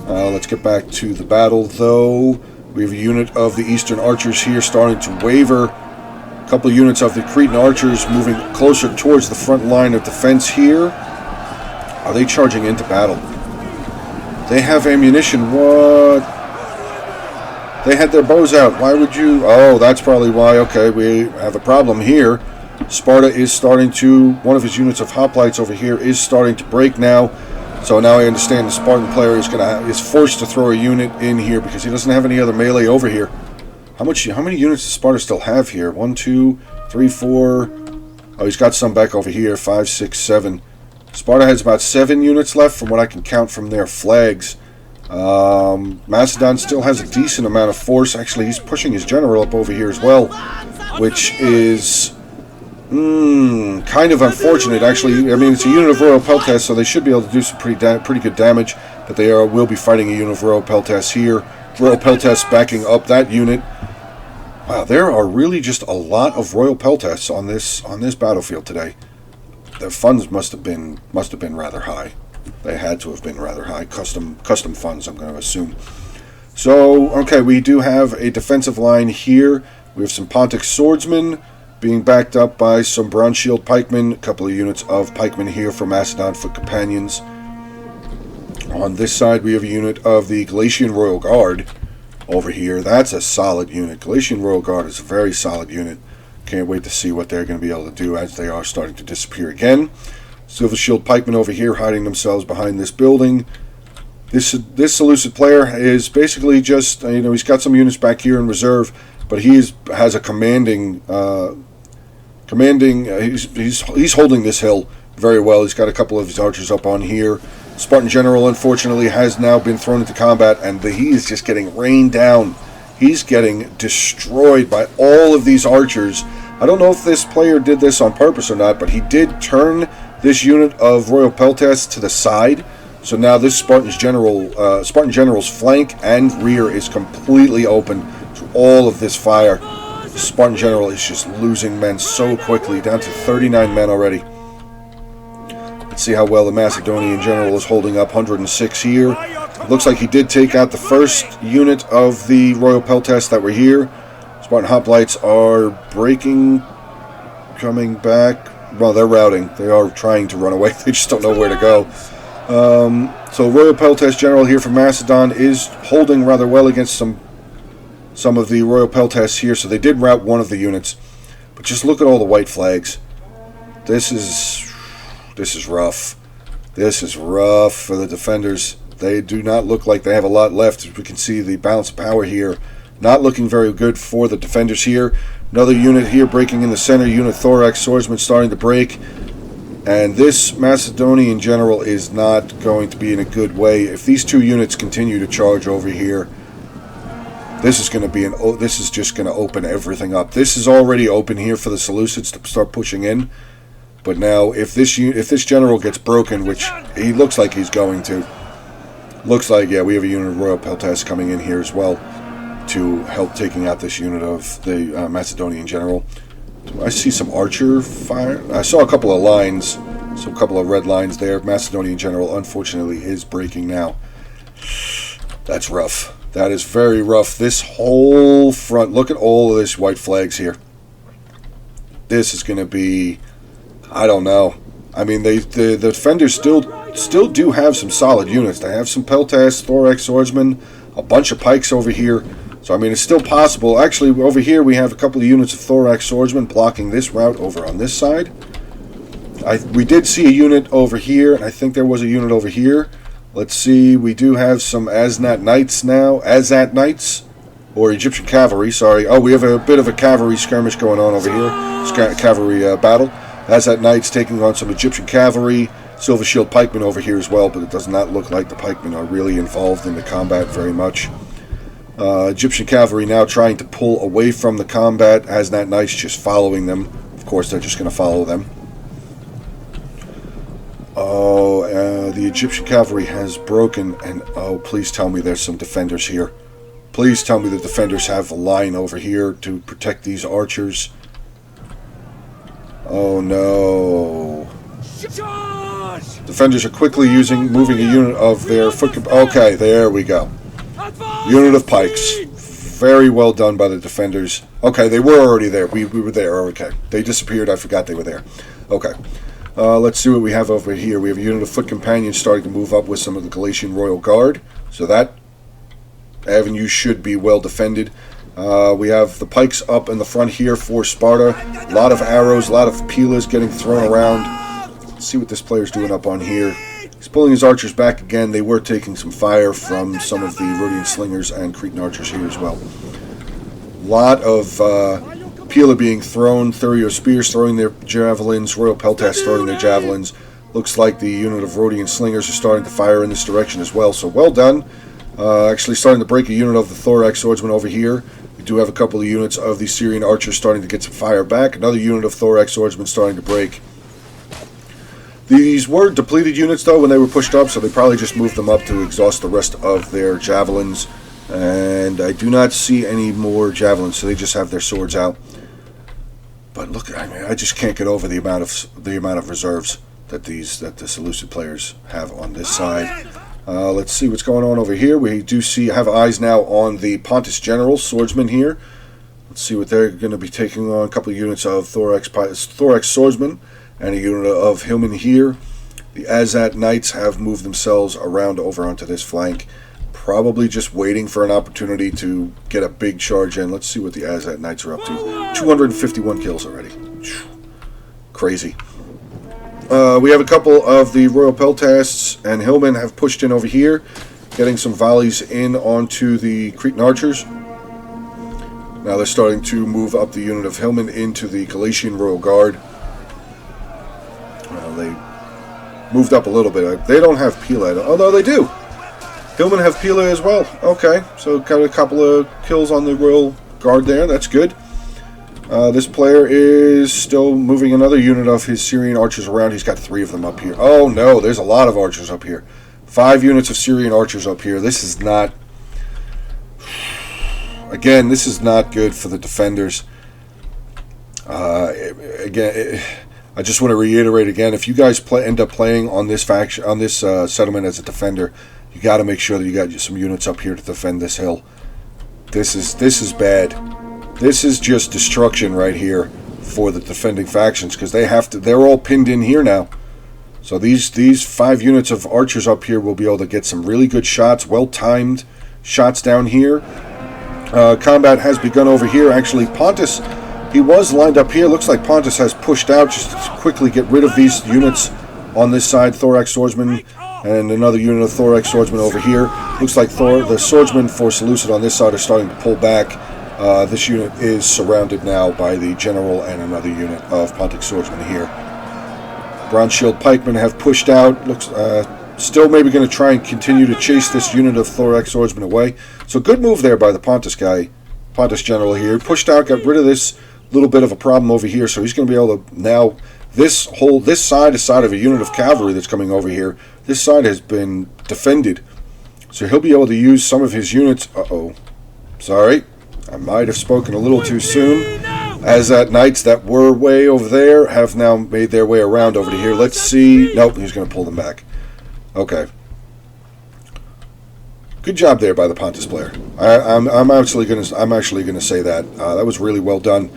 Let's get back to the battle, though. We have a unit of the Eastern Archers here starting to waver. A couple of units of the Cretan Archers moving closer towards the front line of defense here. Are they charging into battle? They have ammunition. What? They had their bows out. Why would you? Oh, that's probably why. Okay, we have a problem here. Sparta is starting to, one of his units of hoplites over here is starting to break now. So now I understand the Spartan player is forced to throw a unit in here because he doesn't have any other melee over here. How many units does Sparta still have here? 1, 2, 3, 4. Oh, he's got some back over here. 5, 6, 7. Sparta has about 7 units left from what I can count from their flags. Macedon still has a decent amount of force. Actually, he's pushing his general up over here as well, which is kind of unfortunate. Actually, I mean, it's a unit of Royal Peltas, so they should be able to do some pretty good damage, but they will be fighting a unit of Royal Peltas here. Royal Peltas backing up that unit. Wow, there are really just a lot of Royal Peltas on this battlefield today. Their funds must have been rather high. They had to have been rather high. Custom funds, I'm going to assume. So, okay, we do have a defensive line here. We have some Pontic swordsmen being backed up by some Bronze Shield pikemen. A couple of units of pikemen here for Macedon foot companions. On this side, we have a unit of the Galatian Royal Guard over here. That's a solid unit. Galatian Royal Guard is a very solid unit. Can't wait to see what they're going to be able to do as they are starting to disappear again. Silver Shield pikemen over here hiding themselves behind this building. This Selucid player is basically just, you know, he's got some units back here in reserve, but has a he's holding this hill very well. He's got a couple of his archers up on here. Spartan General, unfortunately, has now been thrown into combat, and he is just getting rained down. He's getting destroyed by all of these archers. I don't know if this player did this on purpose or not, but he did turn this unit of Royal Peltas to the side. So now this Spartan General's flank and rear is completely open to all of this fire. The Spartan General is just losing men so quickly, down to 39 men already. Let's see how well the Macedonian General is holding up. 106 here. It looks like he did take out the first unit of the Royal Peltas that were here. Spartan Hoplites are breaking, coming back. Well, they're routing. They are trying to run away. They just don't know where to go. So Royal Peltas General here from Macedon is holding rather well against some of the Royal Peltas here. So they did rout one of the units. But just look at all the white flags. This is rough. This is rough for the defenders. They do not look like they have a lot left. As we can see, the balance of power here not looking very good for the defenders here. Another unit here breaking in the center. Unit Thorax Swordsman starting to break. And this Macedonian General is not going to be in a good way. If these two units continue to charge over here, this is going to be this is just going to open everything up. This is already open here for the Seleucids to start pushing in. But now, if this general gets broken, which he looks like he's going to, looks like, yeah, we have a unit of Royal Peltas coming in here as well to help taking out this unit of the Macedonian General. I see some archer fire. I saw a couple of lines, so a couple of red lines there. Macedonian General, unfortunately, is breaking now. That's rough. That is very rough. This whole front, look at all of this white flags here. This is going to be, I don't know. I mean, the defenders still do have some solid units. They have some Peltas, Thorax Swordsmen, a bunch of pikes over here. So, I mean, it's still possible. Actually, over here we have a couple of units of Thorax Swordsmen blocking this route over on this side. We did see a unit over here, and I think there was a unit over here. Let's see, we do have some Asnat Knights now. Azat Knights, or Egyptian Cavalry, sorry. Oh, we have a bit of a cavalry skirmish going on over here. Cavalry battle. Azat Knights taking on some Egyptian Cavalry. Silver Shield pikemen over here as well, but it does not look like the pikemen are really involved in the combat very much. Egyptian cavalry now trying to pull away from the combat. Asnat Knights just following them. Of course, they're just going to follow them. Oh, the Egyptian cavalry has broken, and oh, please tell me there's some defenders here. Please tell me the defenders have a line over here to protect these archers. Oh no. Defenders are quickly moving a unit of their foot. Okay, there we go. Unit of pikes. Very well done by the defenders. Okay, they were already there. We were there. Okay. They disappeared. I forgot they were there. Okay. Let's see what we have over here. We have a unit of foot companions starting to move up with some of the Galatian Royal Guard. So that avenue should be well defended. We have the pikes up in the front here for Sparta. A lot of arrows, a lot of pilas getting thrown around. Let's see what this player's doing up on here. He's pulling his archers back again. They were taking some fire from some of the Rhodian slingers and Cretan archers here as well. A lot of pila being thrown, Thurio spears throwing their javelins, Royal Peltas throwing their javelins. Looks like the unit of Rhodian slingers are starting to fire in this direction as well, so well done. Actually starting to break a unit of the Thorax swordsmen over here. We do have a couple of units of the Syrian archers starting to get some fire back. Another unit of Thorax swordsmen starting to break. These were depleted units, though, when they were pushed up, so they probably just moved them up to exhaust the rest of their javelins. And I do not see any more javelins, so they just have their swords out. But look, I mean, I just can't get over the amount of reserves that the Selucid players have on this side. Let's see what's going on over here. We do have eyes now on the Pontus General swordsmen here. Let's see what they're going to be taking on. A couple of units of Thorax swordsmen and a unit of Hillmen here. The Azat Knights have moved themselves around over onto this flank, probably just waiting for an opportunity to get a big charge in. Let's see what the Azat Knights are up to. 251 kills already. Crazy. We have a couple of the Royal Peltasts and Hillmen have pushed in over here, getting some volleys in onto the Cretan archers. Now they're starting to move up the unit of Hillmen into the Galatian Royal Guard. They moved up a little bit. They don't have Pila. Oh, no, they do. Hillmen have Pila as well. Okay, so got a couple of kills on the Royal Guard there. That's good. This player is still moving another unit of his Syrian archers around. He's got 3 of them up here. Oh, no, there's a lot of archers up here. 5 units of Syrian archers up here. This is not... Again, this is not good for the defenders. I just want to reiterate again, if you guys end up playing on this faction, on this settlement as a defender, you got to make sure that you got some units up here to defend this hill. This is bad. This is just destruction right here for the defending factions, because they're all pinned in here now. So these 5 units of archers up here will be able to get some really good shots, well-timed shots down here. Combat has begun over here. Actually, Pontus, he was lined up here. Looks like Pontus has pushed out just to quickly get rid of these units on this side. Thorax swordsman and another unit of Thorax swordsman over here. Looks like the swordsmen for Selucid on this side are starting to pull back. This unit is surrounded now by the general and another unit of Pontic swordsmen here. Bronze Shield pikemen have pushed out. Looks still maybe going to try and continue to chase this unit of Thorax swordsmen away. So good move there by the Pontus guy, Pontus general here. Pushed out, got rid of this little bit of a problem over here. So he's going to be able to now, this side is side of a unit of cavalry that's coming over here. This side has been defended. So he'll be able to use some of his units. Uh-oh. Sorry. I might have spoken a little too soon. Azat Knights that were way over there have now made their way around over to here. Let's see. Nope, he's going to pull them back. Okay. Good job there by the Pontus player. I'm actually going to say that that was really well done.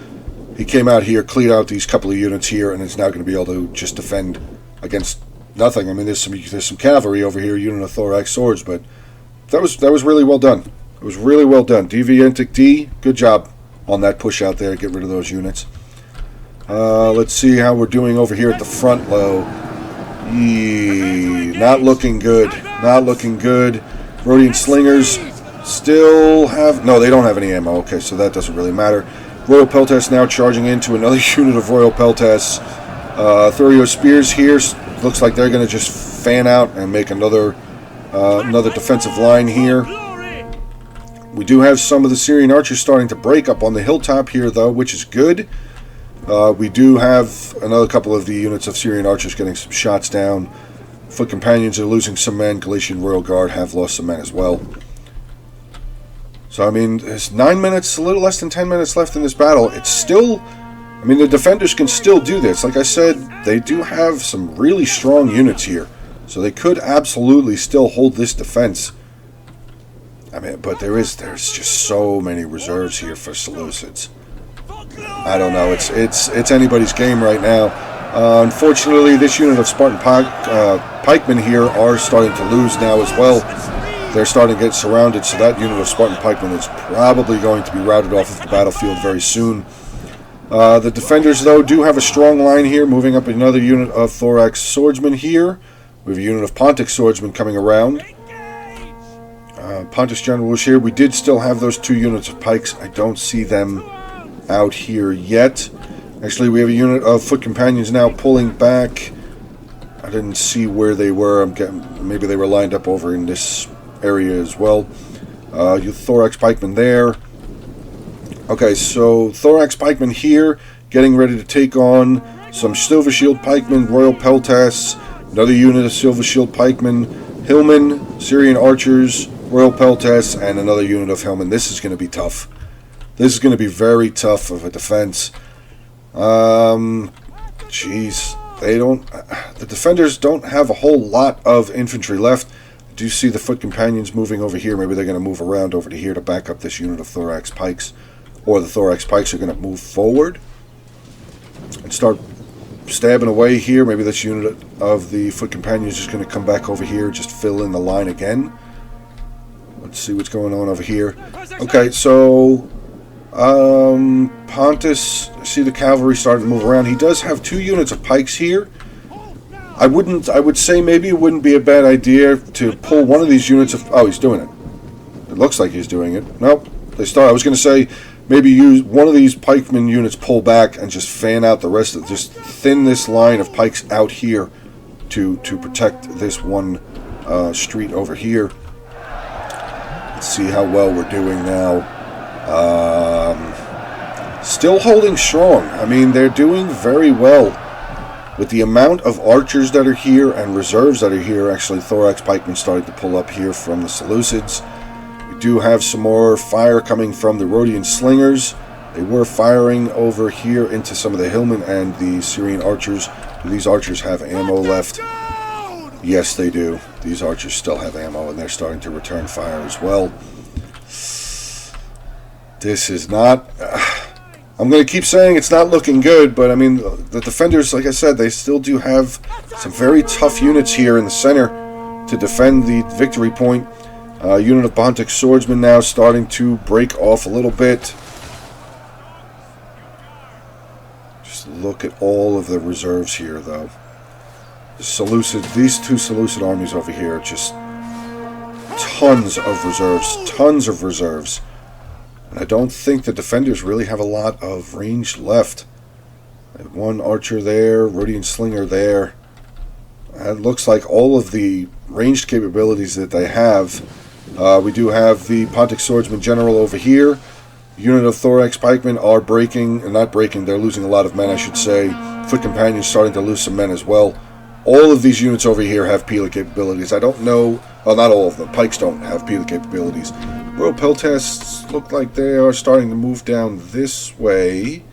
He came out here, cleared out these couple of units here, and is now going to be able to just defend against nothing. I mean, there's some cavalry over here, unit of Thorax swords, but that was really well done. It was really well done. Deviantic D, good job on that push out there. Get rid of those units. Let's see how we're doing over here at the front low. Not looking good. Not looking good. Rhodian slingers still have... No, they don't have any ammo. Okay, so that doesn't really matter. Royal Peltas now charging into another unit of Royal Peltas. Thurio spears here. looks like they're going to just fan out and make another defensive line here. We do have some of the Syrian archers starting to break up on the hilltop here, though, which is good. We do have another couple of the units of Syrian archers getting some shots down. Foot companions are losing some men. Galatian Royal Guard have lost some men as well. So, I mean, there's 9 minutes, a little less than 10 minutes left in this battle. It's still... I mean, the defenders can still do this. Like I said, they do have some really strong units here. So they could absolutely still hold this defense. I mean, but there's just so many reserves here for Seleucids. I don't know. It's anybody's game right now. Unfortunately, this unit of Spartan pikemen here are starting to lose now as well. They're starting to get surrounded, so that unit of Spartan pikemen is probably going to be routed off of the battlefield very soon. The defenders, though, do have a strong line here, moving up another unit of thorax swordsmen here. We have a unit of Pontic swordsmen coming around. Pontus General was here. We did still have those 2 units of pikes. I don't see them out here yet. Actually, we have a unit of foot companions now pulling back. I didn't see where they were. Maybe they were lined up over in this area as well. You thorax pikemen there. Okay, so thorax pikemen here, getting ready to take on some silver shield pikemen, royal peltasts, another unit of silver shield pikemen, hillmen, Syrian archers, royal peltasts, and another unit of hillmen. This is going to be tough. This is going to be very tough of a defense. Jeez, the defenders don't have a whole lot of infantry left. I do see the foot companions moving over here. Maybe they're going to move around over to here to back up this unit of thorax pikes. Or the thorax pikes are going to move forward and start stabbing away here. Maybe this unit of the foot companions is going to come back over here, just fill in the line again. Let's see what's going on over here. Okay, so Pontus, I see the cavalry starting to move around. He does have 2 units of pikes here. I would say maybe it wouldn't be a bad idea to pull one of these units of... Oh, he's doing it. It looks like he's doing it. Nope. I was going to say maybe use one of these pikemen units, pull back, and just fan out the rest of it. Just thin this line of pikes out here to protect this one street over here. Let's see how well we're doing now. Still holding strong. I mean, they're doing very well. With the amount of archers that are here and reserves that are here, actually thorax pikemen starting to pull up here from the Seleucids. We do have some more fire coming from the Rhodian slingers. They were firing over here into some of the hillmen and the Syrian archers. Do these archers have ammo left? Yes, they do. These archers still have ammo, and they're starting to return fire as well. This is not... I'm going to keep saying it's not looking good, but I mean, the defenders, like I said, they still do have some very tough units here in the center to defend the victory point. Unit of Pontic swordsmen now starting to break off a little bit. Just look at all of the reserves here, though. These 2 Seleucid armies over here, just tons of reserves. And I don't think the defenders really have a lot of range left. I have 1 archer there, Rhodian slinger there. It looks like all of the ranged capabilities that they have. We do have the Pontic swordsman general over here. Unit of thorax pikemen are they're losing a lot of men, I should say. Foot companions starting to lose some men as well. All of these units over here have Pila capabilities. I don't know... Well, not all of them. Pikes don't have Pila capabilities. Royal peltasts look like they are starting to move down this way.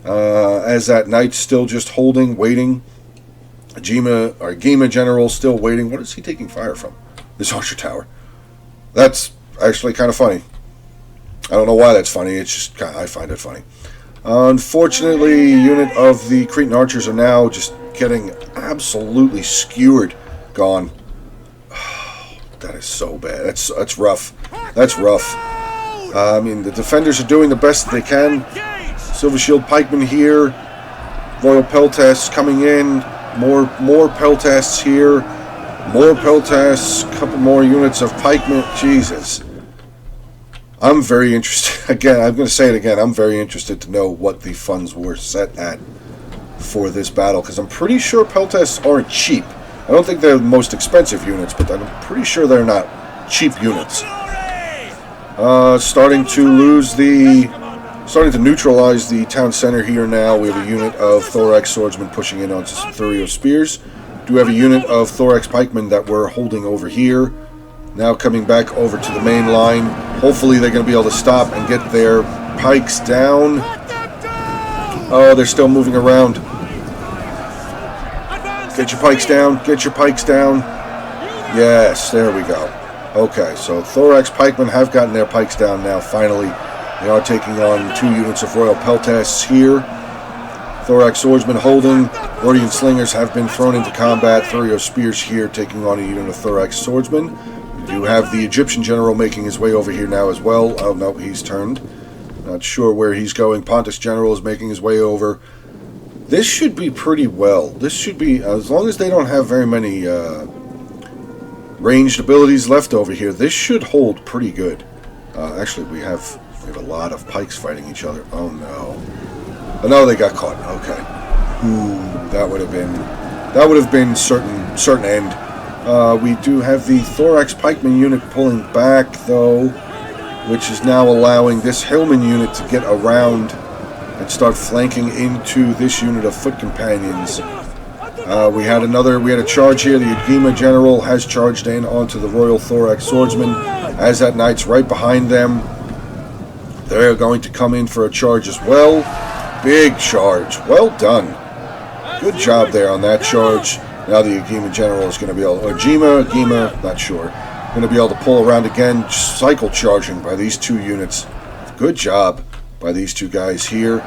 As that knight's still just holding, waiting. Gema general still waiting. What is he taking fire from? This archer tower. That's actually kind of funny. I don't know why that's funny. It's just I find it funny. Unfortunately, unit of the Cretan archers are now just getting absolutely skewered. Gone. That is so bad. That's rough. That's rough. I mean, the defenders are doing the best that they can. Silver Shield pikemen here. Royal peltasts coming in. More peltasts here. More peltasts. A couple more units of pikemen. Jesus. I'm very interested. Again, I'm going to say it again. I'm very interested to know what the funds were set at for this battle, because I'm pretty sure Peltests aren't cheap. I don't think they're the most expensive units, but I'm pretty sure they're not cheap units. Starting to neutralize the town center here now. We have a unit of Thorax Swordsmen pushing in onto some Thurio Spears. Do have a unit of Thorax Pikemen that we're holding over here. Now coming back over to the main line. Hopefully they're going to be able to stop and get their pikes down. Oh, they're still moving around. Get your pikes down. Get your pikes down. Yes, there we go. Okay, so Thorax Pikemen have gotten their pikes down now, finally. They are taking on 2 units of Royal Peltests here. Thorax Swordsmen holding. Gordian Slingers have been thrown into combat. Thurio Spears here taking on a unit of Thorax Swordsmen. We do have the Egyptian General making his way over here now as well. Oh, no, he's turned. Not sure where he's going. Pontus General is making his way over. This should be pretty well. This should be, as long as they don't have very many ranged abilities left over here, this should hold pretty good. Actually, we have a lot of pikes fighting each other. Oh no! Oh no, they got caught. Okay. Ooh, that would have been certain end. We do have the Thorax Pikeman unit pulling back though, which is now allowing this Hillman unit to get around and start flanking into this unit of foot companions. We had a charge here. The Agima General has charged in onto the Royal Thorax Swordsman. As that knight's right behind them, they're going to come in for a charge as well. Big charge. Well done. Good job there on that charge. Now the Agima General is going to be able, or Agima, not sure, going to be able to pull around again. Cycle charging by these 2 units. Good job by these 2 guys here.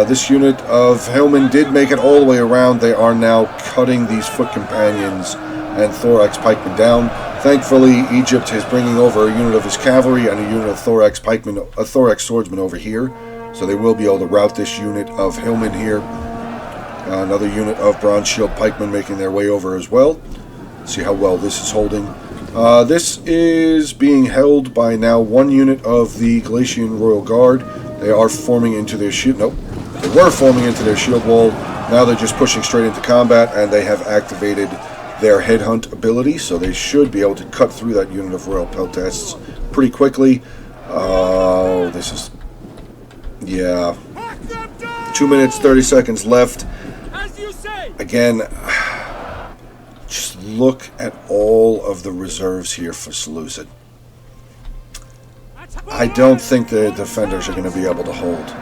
This unit of Hillmen did make it all the way around. They are now cutting these foot companions and Thorax Pikemen down. Thankfully, Egypt is bringing over a unit of his cavalry and a unit of Thorax Swordsmen over here. So they will be able to rout this unit of Hillmen here. Another unit of Bronze Shield Pikemen making their way over as well. See how well this is holding. This is being held by now 1 unit of the Galatian Royal Guard. They are forming into their shield. Nope. They were forming into their shield wall. Now they're just pushing straight into combat, and they have activated their headhunt ability, so they should be able to cut through that unit of Royal Peltests pretty quickly. Oh, this is... yeah. 2 minutes, 30 seconds left. Again, just look at all of the reserves here for Selucid. I don't think the defenders are going to be able to hold.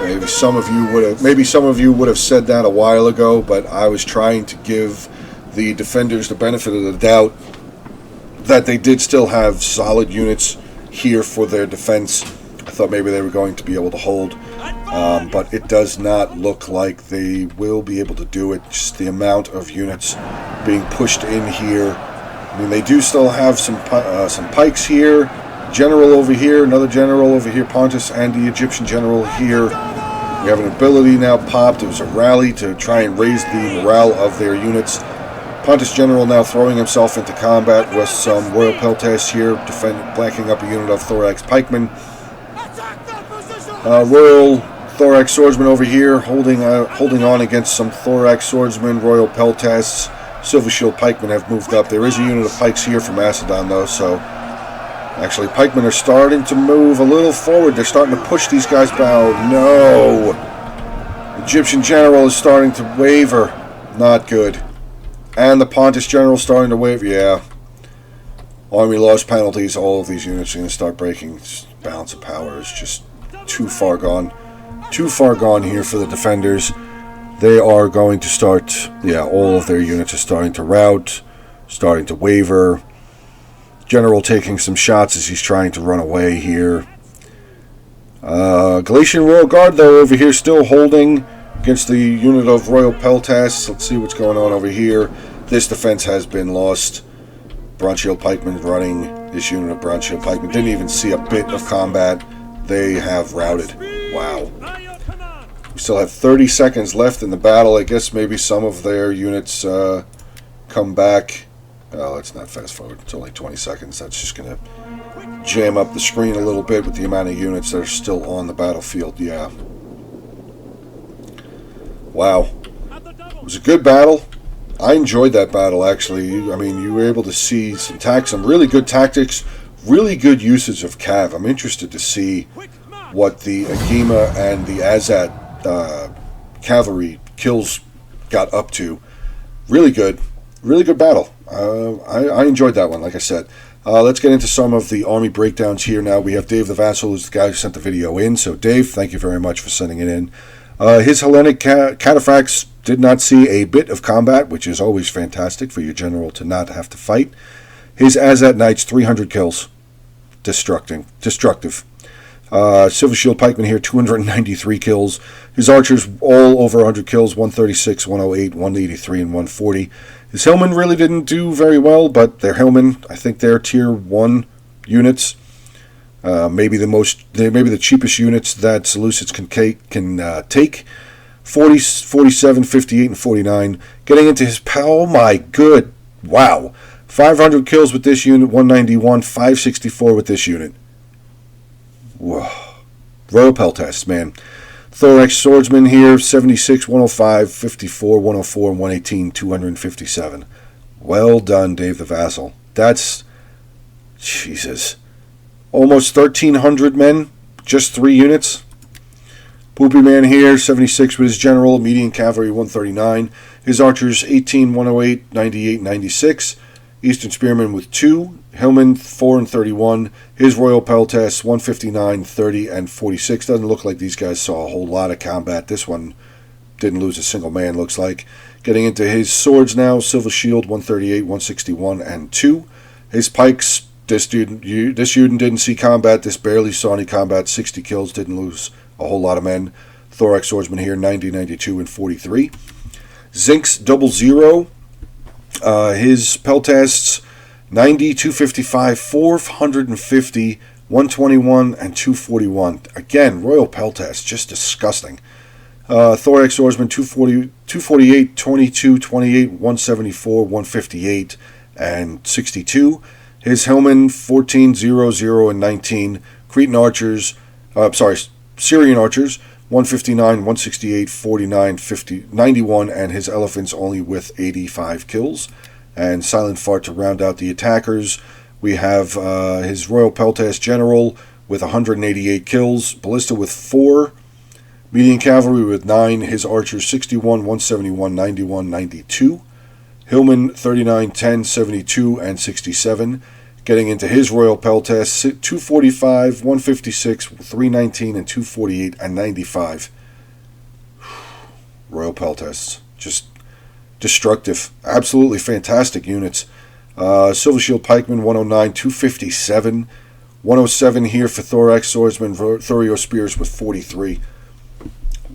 Maybe some of you would have said that a while ago, but I was trying to give the defenders the benefit of the doubt that they did still have solid units here for their defense. I thought maybe they were going to be able to hold, but it does not look like they will be able to do it. Just the amount of units being pushed in here. I mean, they do still have some pikes here. General over here, another general over here, Pontus, and the Egyptian general here. We have an ability now popped. It was a rally to try and raise the morale of their units. Pontus General now throwing himself into combat with some Royal Peltests here, backing up a unit of Thorax Pikemen. Royal Thorax Swordsman over here, holding on against some Thorax Swordsmen, Royal Peltests. Silver Shield Pikemen have moved up. There is a unit of pikes here from Macedon, though, so... actually, Pikemen are starting to move a little forward. They're starting to push these guys back. Oh, no! Egyptian General is starting to waver. Not good. And the Pontus General starting to waver. Yeah. Army loss penalties. All of these units are going to start breaking. Balance of power is just too far gone. Too far gone here for the defenders. They are going to start... yeah, all of their units are starting to rout. Starting to waver. General taking some shots as he's trying to run away here. Galatian Royal Guard, though, over here still holding against the unit of Royal Peltests. Let's see what's going on over here. This defense has been lost. Bronze Shield Pikemen running. This unit of Bronze Shield Pikemen didn't even see a bit of combat. They have routed. Wow. We still have 30 seconds left in the battle. I guess maybe some of their units come back. Oh, let's not fast forward. It's only 20 seconds. That's just going to jam up the screen a little bit with the amount of units that are still on the battlefield. Yeah. Wow. It was a good battle. I enjoyed that battle, actually. I mean, you were able to see some really good tactics, really good usage of Cav. I'm interested to see what the Agima and the Azat cavalry kills got up to. Really good battle. I enjoyed that one, like I said. Let's get into some of the army breakdowns here now. We have Dave the Vassal, who's the guy who sent the video in. So, Dave, thank you very much for sending it in. His Hellenic cataphracts did not see a bit of combat, which is always fantastic for your general to not have to fight. His Azat Knights, 300 kills. Destructive. Silver Shield Pikeman here, 293 kills. His archers, all over 100 kills, 136, 108, 183, and 140. His Hillmen really didn't do very well, but they're Hillmen. I think they're tier 1 units. Maybe the cheapest units that Selucids can take. 40, 47, 58, and 49. Getting into his oh my good, wow. 500 kills with this unit, 191, 564 with this unit. Whoa. Royal Peltasts, man. Thorax Swordsman here, 76, 105, 54, 104, and 118, 257. Well done, Dave the Vassal. That's, Jesus. Almost 1,300 men, just 3 units. Poopy Man here, 76 with his general, median cavalry 139. His archers 18, 108, 98, 96. Eastern Spearman with 2. Hillman 4 and 31. His Royal Peltasts 159, 30, and 46. Doesn't look like these guys saw a whole lot of combat. This one didn't lose a single man, looks like. Getting into his swords now, Silver Shield 138, 161, and 2. His pikes, this unit didn't see combat. This barely saw any combat. 60 kills, didn't lose a whole lot of men. Thorax Swordsman here, 90, 92, and 43. Zinx 00. His Peltasts, 90, 255, 450, 121, and 241. Again, Royal Peltasts, just disgusting. Thorax Swordsman, 248, 22, 28, 174, 158, and 62. His Hillman, 14, 0, 0, and 19. Cretan Archers, Syrian Archers, 159, 168, 49, 50, 91, and his Elephants only with 85 kills. And Silent Fart to round out the attackers. We have his Royal Peltast General with 188 kills. Ballista with 4. Median Cavalry with 9. His Archers 61, 171, 91, 92. Hillman 39, 10, 72, and 67. Getting into his Royal Peltast, 245, 156, 319, and 248, and 95. Royal Peltasts, just destructive. Absolutely fantastic units. Silver Shield Pikeman, 109, 257. 107 here for Thorax Swordsman, Thurio Spears with 43.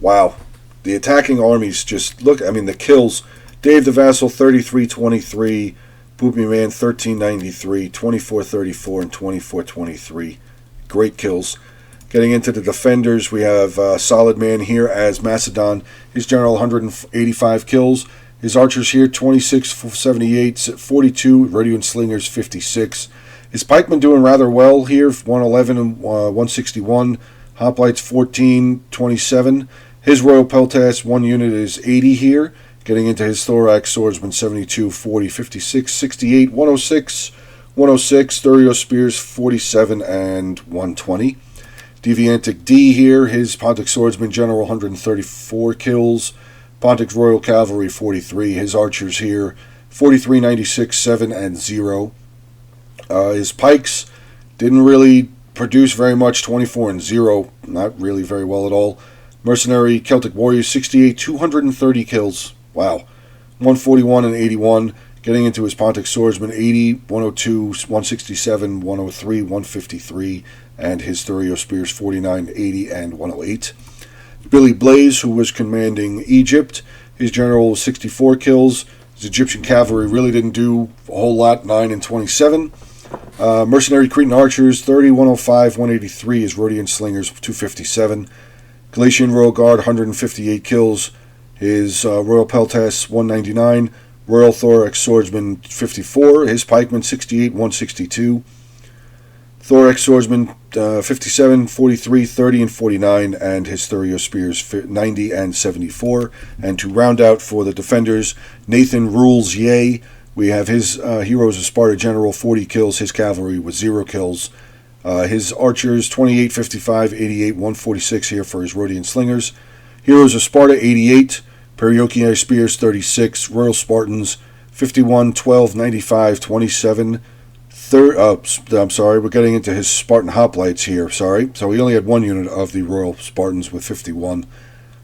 Wow. The attacking armies just look, I mean, the kills. Dave the Vassal, 33, 23. Poopy Man, 1393, 2434, and 2423. Great kills. Getting into the defenders, we have Solid Man here as Macedon. His general, 185 kills. His archers here, 26, 78, 42. Radiant Slingers, 56. His pikemen doing rather well here, 111 and 161. Hoplites, 14, 27. His Royal Peltast, 1 unit is 80 here. Getting into his Thorax Swordsman, 72, 40, 56, 68, 106, 106. Thurio Spears, 47, and 120. Deviantic D here. His Pontic Swordsman General, 134 kills. Pontic Royal Cavalry, 43. His archers here, 43, 96, 7, and 0. His pikes didn't really produce very much, 24 and 0. Not really very well at all. Mercenary Celtic Warriors, 68, 230 kills. Wow. 141 and 81. Getting into his Pontic Swordsman, 80, 102, 167, 103, 153. And his Thurio Spears, 49, 80, and 108. Billy Blaze, who was commanding Egypt. His general was 64 kills. His Egyptian cavalry really didn't do a whole lot, 9 and 27. Mercenary Cretan Archers, 30, 105, 183. His Rhodian Slingers, 257. Galatian Royal Guard, 158 kills. His Royal Peltasts, 199. Royal Thorax Swordsman, 54. His Pikemen, 68, 162. Thorax Swordsman, 57, 43, 30, and 49, and his Thurio Spears, 90 and 74. And to round out for the defenders, Nathan Rules Yay. We have his Heroes of Sparta General, 40 kills, his cavalry with 0 kills. His archers, 28, 55, 88, 146 here for his Rhodian Slingers. Heroes of Sparta, 88. Perioeci Spears, 36. Royal Spartans, 51, 12, 95, 27. I'm sorry, we're getting into his Spartan Hoplites here, sorry. So he only had 1 unit of the Royal Spartans with 51.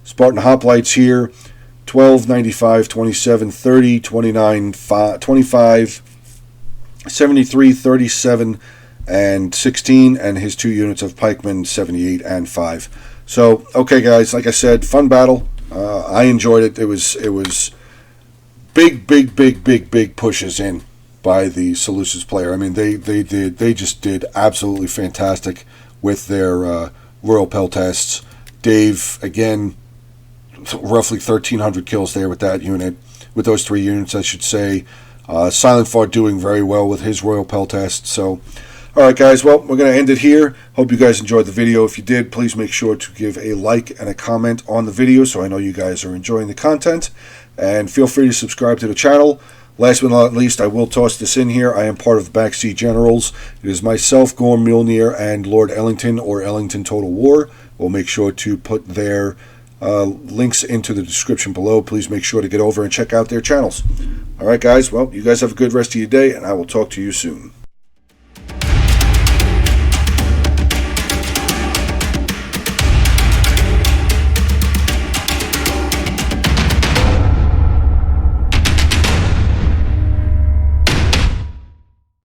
Spartan Hoplites here, 12, 95, 27, 30, 29, 25, 73, 37, and 16, and his 2 units of pikemen, 78 and 5. So, okay guys, like I said, fun battle. I enjoyed it. It was big pushes in by the Selucid player. I mean, they just did absolutely fantastic with their Royal Peltasts. Dave, again, roughly 1,300 kills there with that unit, with those 3 units, I should say. Silent Fart doing very well with his Royal Peltast. So, alright guys, well, we're going to end it here. Hope you guys enjoyed the video. If you did, please make sure to give a like and a comment on the video so I know you guys are enjoying the content. And feel free to subscribe to the channel. Last but not least, I will toss this in here. I am part of the Backseat Generals. It is myself, Gorm Mjolnir, and Lord Ellington, or Ellington Total War. We'll make sure to put their links into the description below. Please make sure to get over and check out their channels. Alright guys, well, you guys have a good rest of your day, and I will talk to you soon.